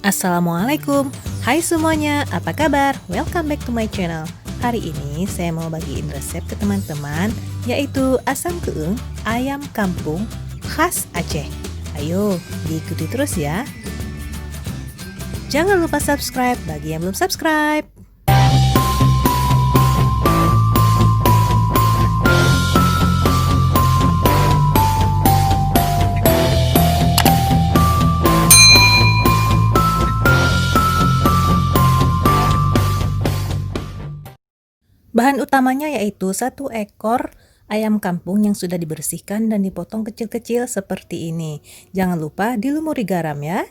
Assalamualaikum, hai semuanya, apa kabar? Welcome back to my channel. Hari ini saya mau bagiin resep ke teman-teman, yaitu asam keung ayam kampung khas Aceh. Ayo diikuti terus ya. Jangan lupa subscribe bagi yang belum subscribe. Bahan utamanya yaitu 1 ekor ayam kampung yang sudah dibersihkan dan dipotong kecil-kecil seperti ini. Jangan lupa dilumuri garam ya.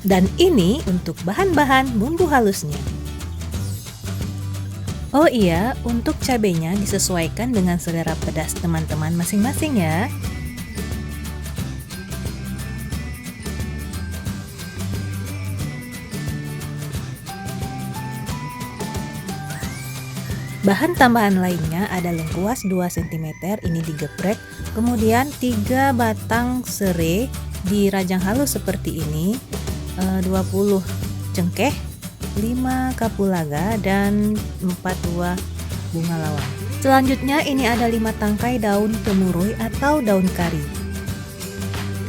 Dan ini untuk bahan-bahan bumbu halusnya. Oh iya, untuk cabenya disesuaikan dengan selera pedas teman-teman masing-masing ya. Bahan tambahan lainnya ada lengkuas 2 cm ini digeprek, kemudian 3 batang serai dirajang halus seperti ini, 20 cengkeh, 5 kapulaga dan 4 buah bunga lawang. Selanjutnya ini ada 5 tangkai daun temurui atau daun kari.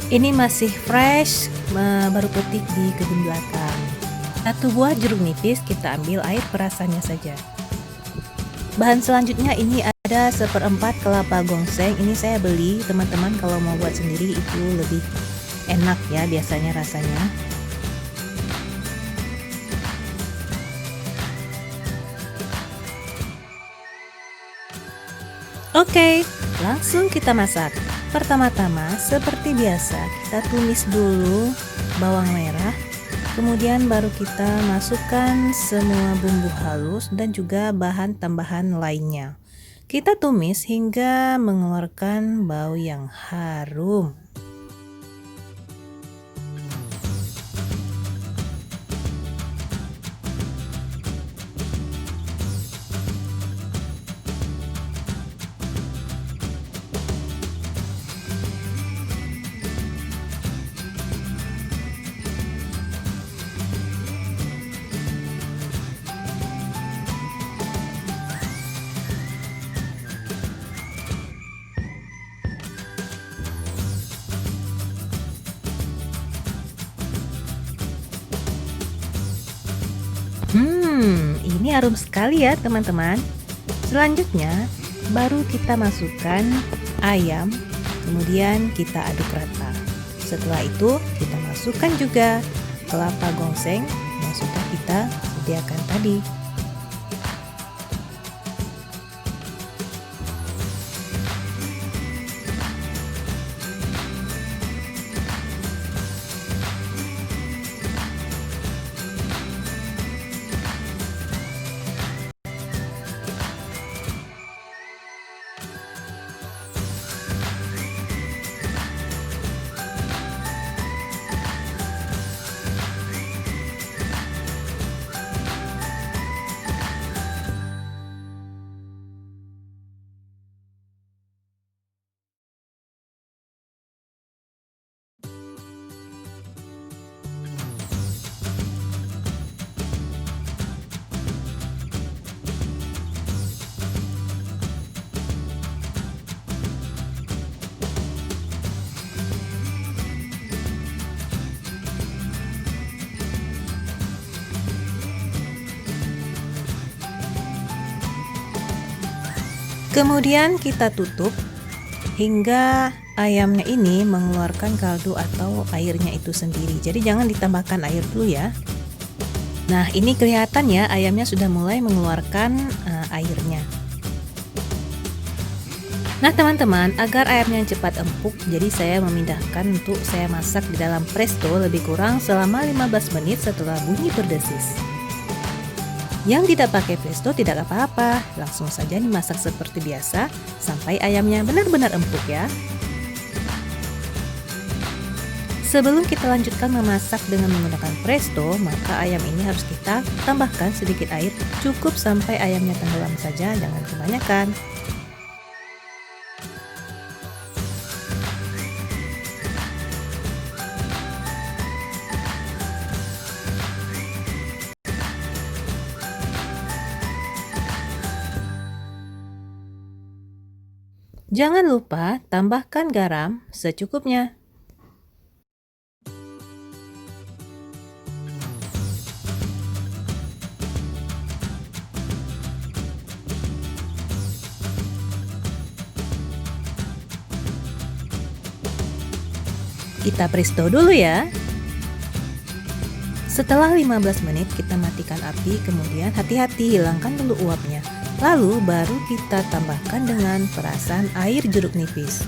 Ini masih fresh, baru petik di kebun belakang. 1 buah jeruk nipis kita ambil air perasannya saja. Bahan selanjutnya ini ada 1/4 kelapa gongseng. Ini saya beli, teman-teman kalau mau buat sendiri itu lebih enak ya biasanya rasanya. Oke, langsung kita masak. Pertama-tama seperti biasa kita tumis dulu bawang merah. Kemudian baru kita masukkan semua bumbu halus dan juga bahan tambahan lainnya. Kita tumis hingga mengeluarkan bau yang harum. Ini harum sekali ya teman-teman. Selanjutnya baru kita masukkan ayam, kemudian kita aduk rata. Setelah itu kita masukkan juga kelapa gongseng yang sudah kita sediakan tadi. Kemudian kita tutup hingga ayamnya ini mengeluarkan kaldu atau airnya itu sendiri. Jadi jangan ditambahkan air dulu ya. Nah, ini kelihatan ya ayamnya sudah mulai mengeluarkan airnya. Nah teman-teman, agar ayamnya cepat empuk, jadi saya memindahkan untuk saya masak di dalam presto lebih kurang selama 15 menit setelah bunyi berdesis. Yang tidak pakai presto tidak apa-apa, langsung saja dimasak seperti biasa sampai ayamnya benar-benar empuk ya. Sebelum kita lanjutkan memasak dengan menggunakan presto, maka ayam ini harus kita tambahkan sedikit air, cukup sampai ayamnya tenggelam saja, jangan kebanyakan. Jangan lupa tambahkan garam secukupnya. Kita presto dulu ya. Setelah 15 menit kita matikan api, kemudian hati-hati hilangkan dulu uapnya. Lalu baru kita tambahkan dengan perasan air jeruk nipis.